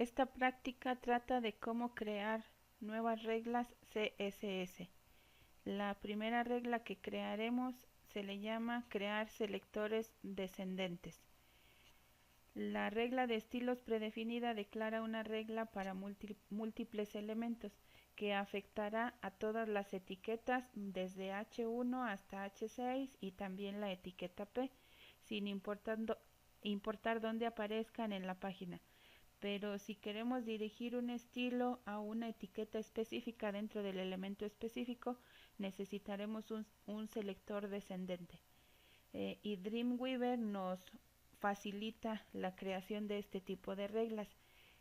Esta práctica trata de cómo crear nuevas reglas CSS. La primera regla que crearemos se le llama crear selectores descendentes. La regla de estilos predefinida declara una regla para múltiples elementos que afectará a todas las etiquetas desde H1 hasta H6 y también la etiqueta P, sin importar dónde aparezcan en la página. Pero si queremos dirigir un estilo a una etiqueta específica dentro del elemento específico, necesitaremos un selector descendente. Y Dreamweaver nos facilita la creación de este tipo de reglas.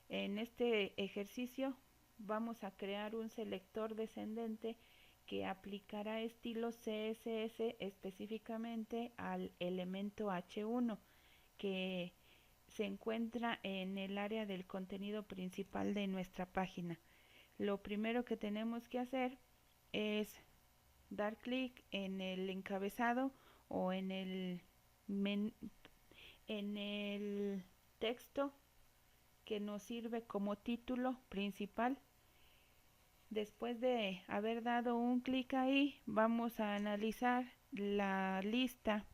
En este ejercicio vamos a crear un selector descendente que aplicará estilos CSS específicamente al elemento H1 que se encuentra en el área del contenido principal de nuestra página. Lo primero que tenemos que hacer es dar clic en el encabezado o en el texto que nos sirve como título principal. Después de haber dado un clic ahí, vamos a analizar la lista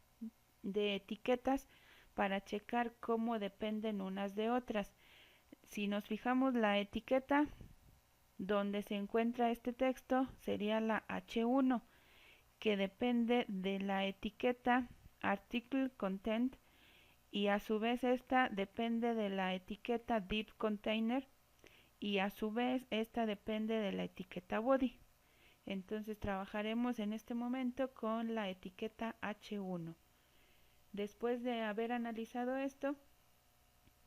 de etiquetas para checar cómo dependen unas de otras. Si nos fijamos, la etiqueta donde se encuentra este texto sería la H1, que depende de la etiqueta Article Content, y a su vez esta depende de la etiqueta Div Container, y a su vez esta depende de la etiqueta Body. Entonces trabajaremos en este momento con la etiqueta H1. Después de haber analizado esto,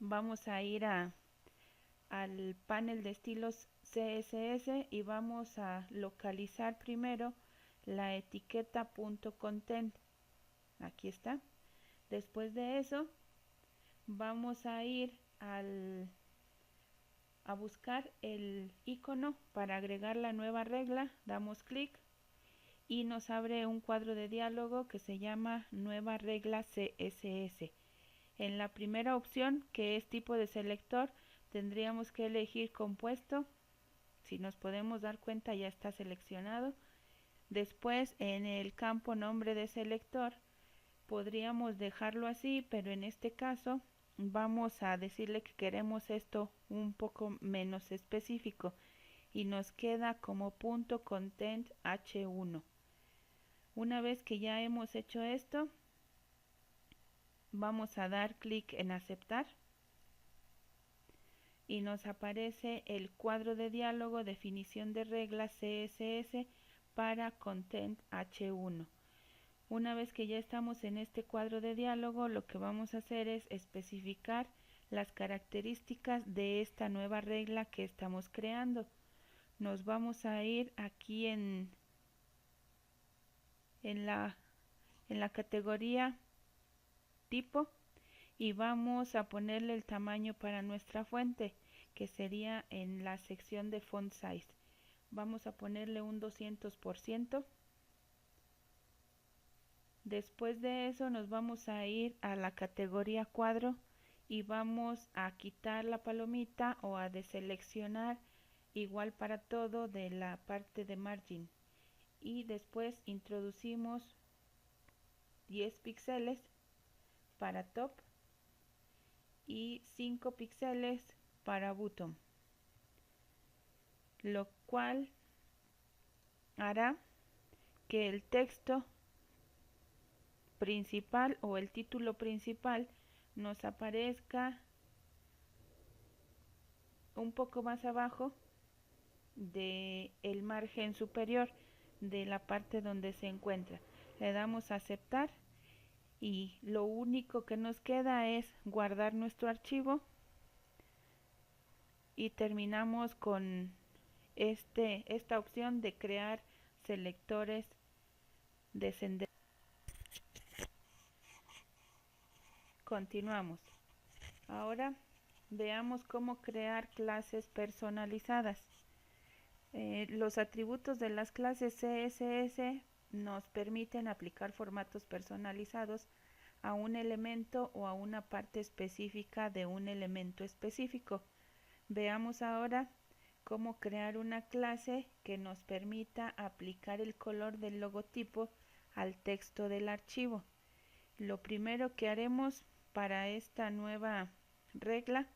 vamos a ir al panel de estilos CSS y vamos a localizar primero la etiqueta .content. Aquí está. Después de eso, vamos a ir a buscar el icono para agregar la nueva regla. Damos clic y nos abre un cuadro de diálogo que se llama Nueva regla CSS. En la primera opción, que es tipo de selector, tendríamos que elegir compuesto. Si nos podemos dar cuenta, ya está seleccionado. Después, en el campo nombre de selector, podríamos dejarlo así, pero en este caso vamos a decirle que queremos esto un poco menos específico y nos queda como .content H1. Una vez que ya hemos hecho esto, vamos a dar clic en aceptar y nos aparece el cuadro de diálogo definición de reglas CSS para Content H1. Una vez que ya estamos en este cuadro de diálogo, lo que vamos a hacer es especificar las características de esta nueva regla que estamos creando. Nos vamos a ir aquí en la categoría tipo y vamos a ponerle el tamaño para nuestra fuente, que sería en la sección de font size. Vamos a ponerle un 200%. Después de eso nos vamos a ir a la categoría cuadro y vamos a quitar la palomita o a deseleccionar igual para todo de la parte de margin, y después introducimos 10 píxeles para top y 5 píxeles para bottom, lo cual hará que el texto principal o el título principal nos aparezca un poco más abajo de el margen superior de la parte donde se encuentra. Le damos a aceptar y lo único que nos queda es guardar nuestro archivo y terminamos con esta opción de crear selectores descendentes. Continuamos. Ahora veamos cómo crear clases personalizadas. Los atributos de las clases CSS nos permiten aplicar formatos personalizados a un elemento o a una parte específica de un elemento específico. Veamos ahora cómo crear una clase que nos permita aplicar el color del logotipo al texto del archivo. Lo primero que haremos para esta nueva regla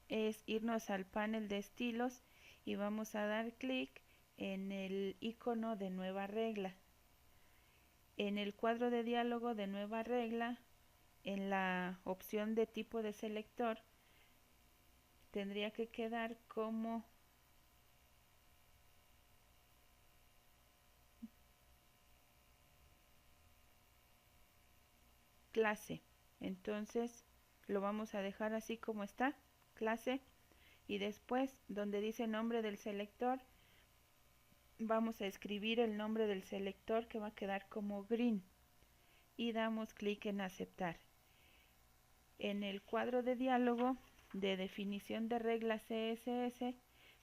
es irnos al panel de estilos y vamos a dar clic en el icono de nueva regla. En el cuadro de diálogo de nueva regla, en la opción de tipo de selector, tendría que quedar como clase. Entonces lo vamos a dejar así como está, clase, y después donde dice nombre del selector vamos a escribir el nombre del selector, que va a quedar como green, y damos clic en aceptar. En el cuadro de diálogo de definición de reglas CSS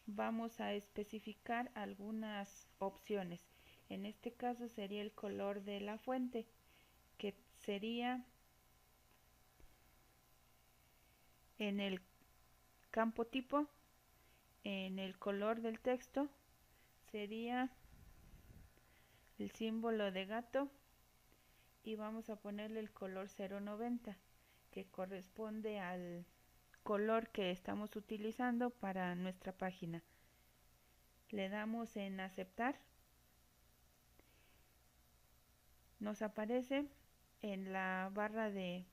vamos a especificar algunas opciones. En este caso sería el color de la fuente, que sería en el campo tipo, en el color del texto sería el símbolo de gato, y vamos a ponerle el color 090, que corresponde al color que estamos utilizando para nuestra página. Le damos en aceptar. Nos aparece en la barra del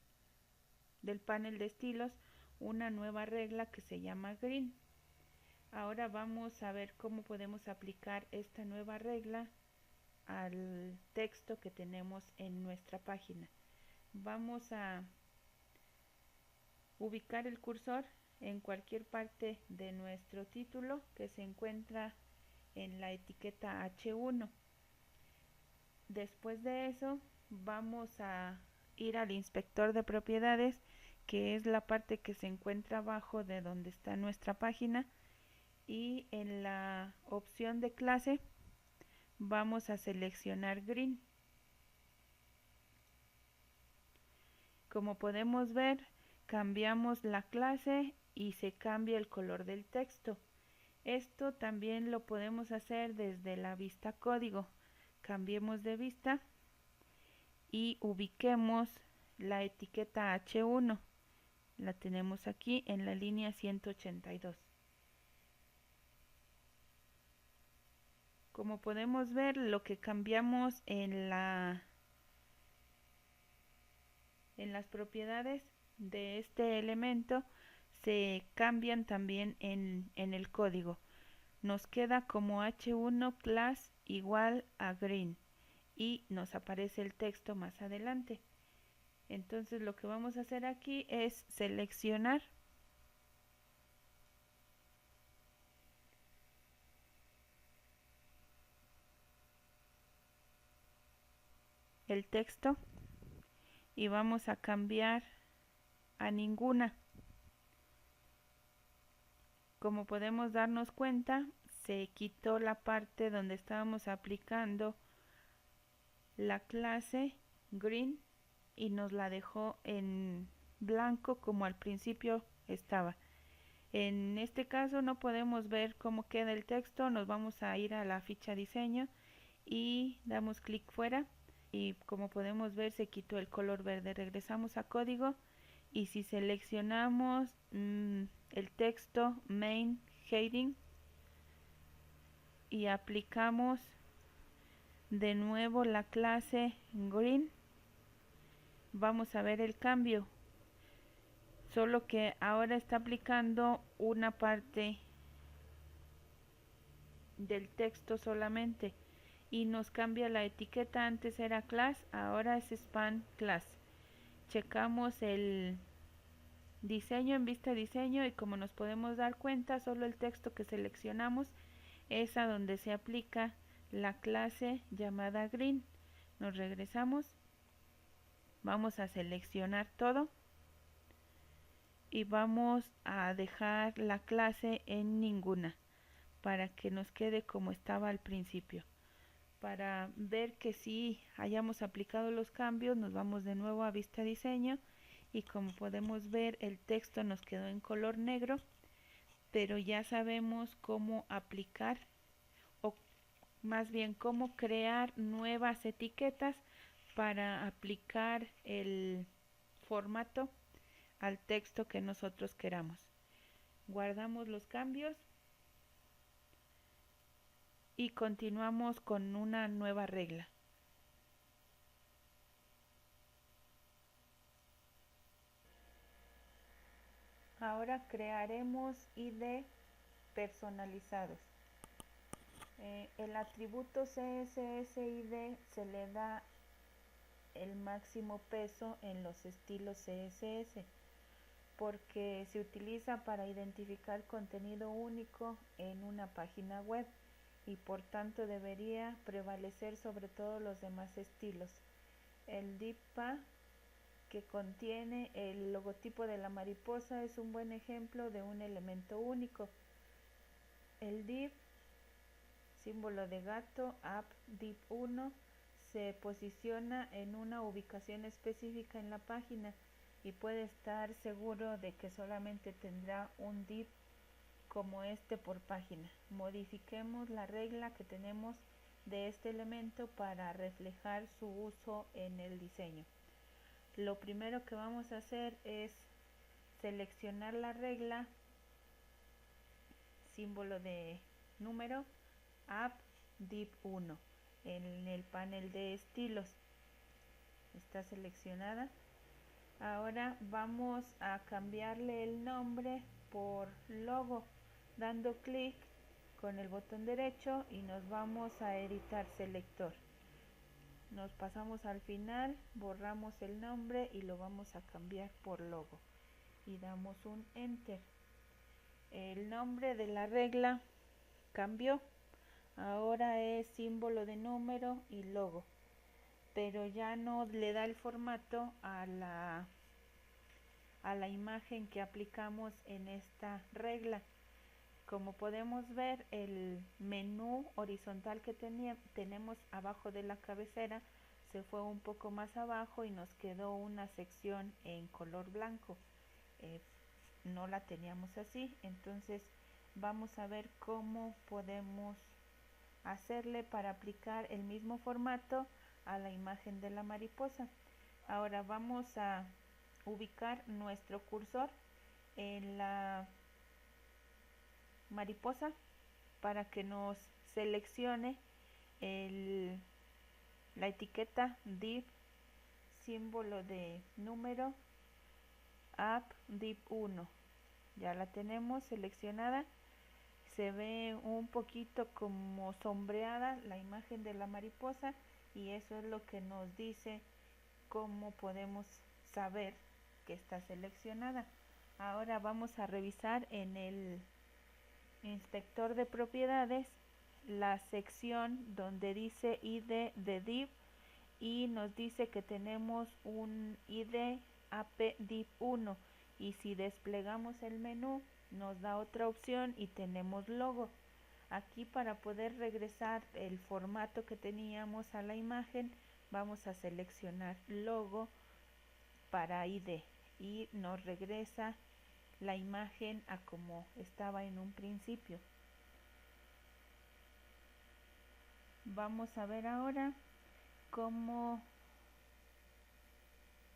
panel de estilos una nueva regla que se llama green. Ahora vamos a ver cómo podemos aplicar esta nueva regla al texto que tenemos en nuestra página. Vamos a ubicar el cursor en cualquier parte de nuestro título que se encuentra en la etiqueta H1. Después de eso vamos a ir al inspector de propiedades, que es la parte que se encuentra abajo de donde está nuestra página, y en la opción de clase vamos a seleccionar green. Como podemos ver, cambiamos la clase y se cambia el color del texto. Esto también lo podemos hacer desde la vista código. Cambiemos de vista y ubiquemos la etiqueta H1. La tenemos aquí en la línea 182. Como podemos ver, lo que cambiamos en las propiedades de este elemento se cambian también en el código. Nos queda como H1 class igual a green y nos aparece el texto más adelante. Entonces lo que vamos a hacer aquí es seleccionar el texto y vamos a cambiar a ninguna. Como podemos darnos cuenta, se quitó la parte donde estábamos aplicando la clase green y nos la dejó en blanco como al principio estaba. En este caso no podemos ver cómo queda el texto. Nos vamos a ir a la ficha diseño y damos clic fuera, y como podemos ver se quitó el color verde. Regresamos a código y si seleccionamos el texto main heading y aplicamos de nuevo la clase green, vamos a ver el cambio, solo que ahora está aplicando una parte del texto solamente y nos cambia la etiqueta. Antes era class, ahora es span class. Checamos el diseño en vista diseño y como nos podemos dar cuenta, solo el texto que seleccionamos es a donde se aplica la clase llamada green. Nos regresamos, vamos a seleccionar todo y vamos a dejar la clase en ninguna para que nos quede como estaba al principio. Para ver que sí hayamos aplicado los cambios, nos vamos de nuevo a vista diseño y como podemos ver el texto nos quedó en color negro. pero ya sabemos cómo aplicar o más bien cómo crear nuevas etiquetas para aplicar el formato al texto que nosotros queramos. Guardamos los cambios y continuamos con una nueva regla. Ahora crearemos ID personalizados. El atributo CSS-ID se le da el máximo peso en los estilos CSS porque se utiliza para identificar contenido único en una página web y por tanto debería prevalecer sobre todos los demás estilos. El div-pa que contiene el logotipo de la mariposa es un buen ejemplo de un elemento único. El div, símbolo de gato, app div1, se posiciona en una ubicación específica en la página y puede estar seguro de que solamente tendrá un div como este por página. Modifiquemos la regla que tenemos de este elemento para reflejar su uso en el diseño. Lo primero que vamos a hacer es seleccionar la regla, símbolo de número, app div1 en el panel de estilos. Está seleccionada. Ahora vamos a cambiarle el nombre por logo, dando clic con el botón derecho y nos vamos a editar selector. Nos pasamos al final, borramos el nombre y lo vamos a cambiar por logo y damos un enter. El nombre de la regla cambió, ahora es símbolo de número y logo, pero ya no le da el formato a la imagen que aplicamos en esta regla. Como podemos ver, el menú horizontal que tenemos abajo de la cabecera se fue un poco más abajo y nos quedó una sección en color blanco. No la teníamos así, entonces vamos a ver cómo podemos hacerle para aplicar el mismo formato a la imagen de la mariposa. Ahora vamos a ubicar nuestro cursor en la mariposa para que nos seleccione la etiqueta div, símbolo de número, app div1. Ya la tenemos seleccionada. Se ve un poquito como sombreada la imagen de la mariposa y eso es lo que nos dice cómo podemos saber que está seleccionada. Ahora vamos a revisar en el inspector de propiedades la sección donde dice ID de div y nos dice que tenemos un ID app div1 y si desplegamos el menú nos da otra opción y tenemos logo. Aquí para poder regresar el formato que teníamos a la imagen vamos a seleccionar logo para ID y nos regresa la imagen a como estaba en un principio. Vamos a ver ahora cómo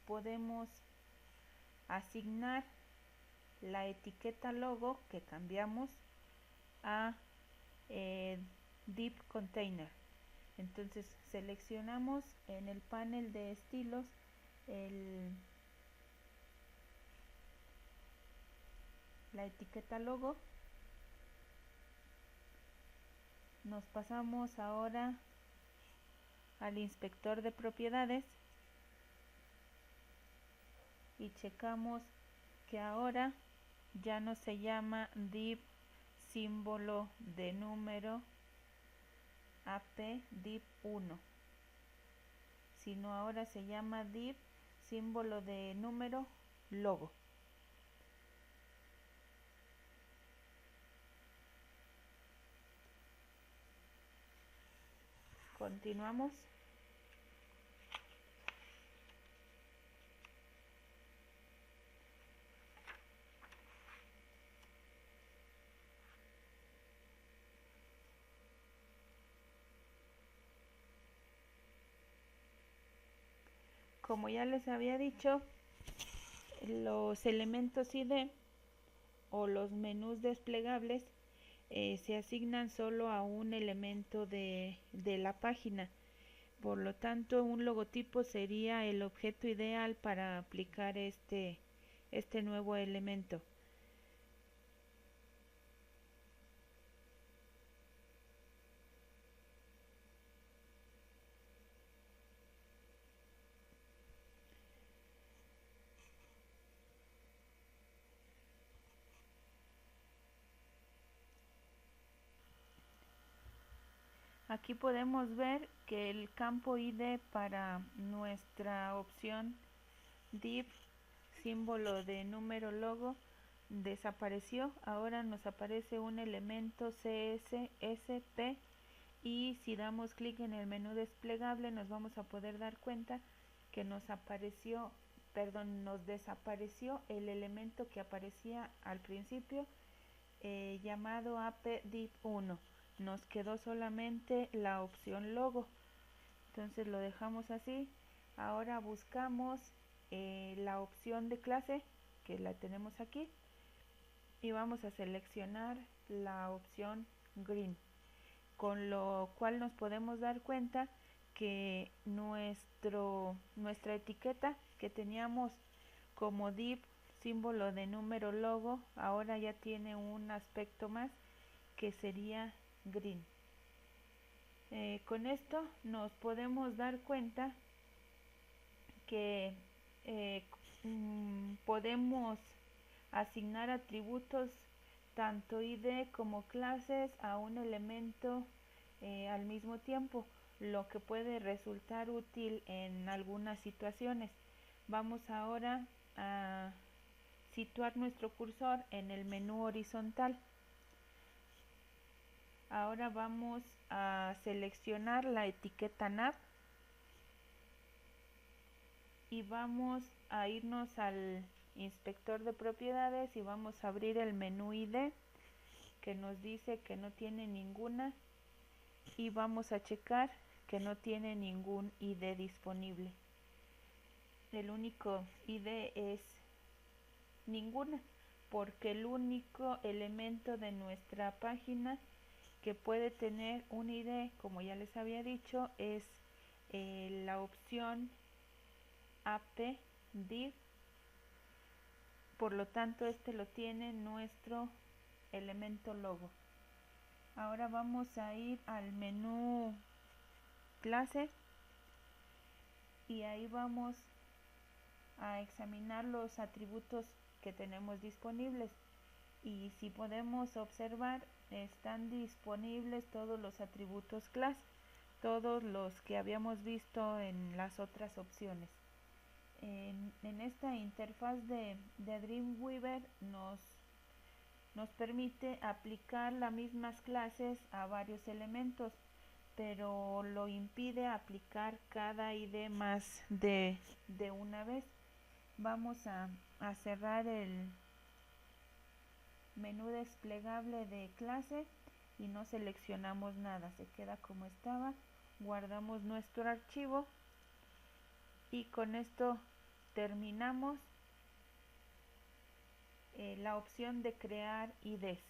podemos asignar la etiqueta logo que cambiamos a div container. Entonces seleccionamos en el panel de estilos la etiqueta logo. Nos pasamos ahora al inspector de propiedades y checamos que ahora ya no se llama div símbolo de número app div1, sino ahora se llama div símbolo de número logo. Continuamos. Como ya les había dicho, los elementos ID o los menús desplegables se asignan solo a un elemento de la página. Por lo tanto, un logotipo sería el objeto ideal para aplicar este nuevo elemento. Aquí podemos ver que el campo ID para nuestra opción div símbolo de número logo desapareció. Ahora nos aparece un elemento CSSP y si damos clic en el menú desplegable nos vamos a poder dar cuenta que nos desapareció el elemento que aparecía al principio llamado appdiv1. Nos quedó solamente la opción logo, entonces lo dejamos así. Ahora buscamos la opción de clase, que la tenemos aquí, y vamos a seleccionar la opción green, con lo cual nos podemos dar cuenta que nuestra etiqueta que teníamos como div símbolo de número logo ahora ya tiene un aspecto más, que sería green. Con esto nos podemos dar cuenta que podemos asignar atributos tanto ID como clases a un elemento al mismo tiempo, lo que puede resultar útil en algunas situaciones. Vamos ahora a situar nuestro cursor en el menú horizontal. Ahora vamos a seleccionar la etiqueta nav y vamos a irnos al inspector de propiedades y vamos a abrir el menú ID, que nos dice que no tiene ninguna, y vamos a checar que no tiene ningún ID disponible. El único ID es ninguna, porque el único elemento de nuestra página que puede tener un ID, como ya les había dicho, es la opción appdiv. Por lo tanto, este lo tiene nuestro elemento logo. Ahora vamos a ir al menú clase y ahí vamos a examinar los atributos que tenemos disponibles, y si podemos observar, están disponibles todos los atributos class, todos los que habíamos visto en las otras opciones. En esta interfaz de Dreamweaver nos permite aplicar las mismas clases a varios elementos, pero lo impide aplicar cada ID más de una vez. Vamos a cerrar el menú desplegable de clase y no seleccionamos nada, se queda como estaba. Guardamos nuestro archivo y con esto terminamos la opción de crear IDs.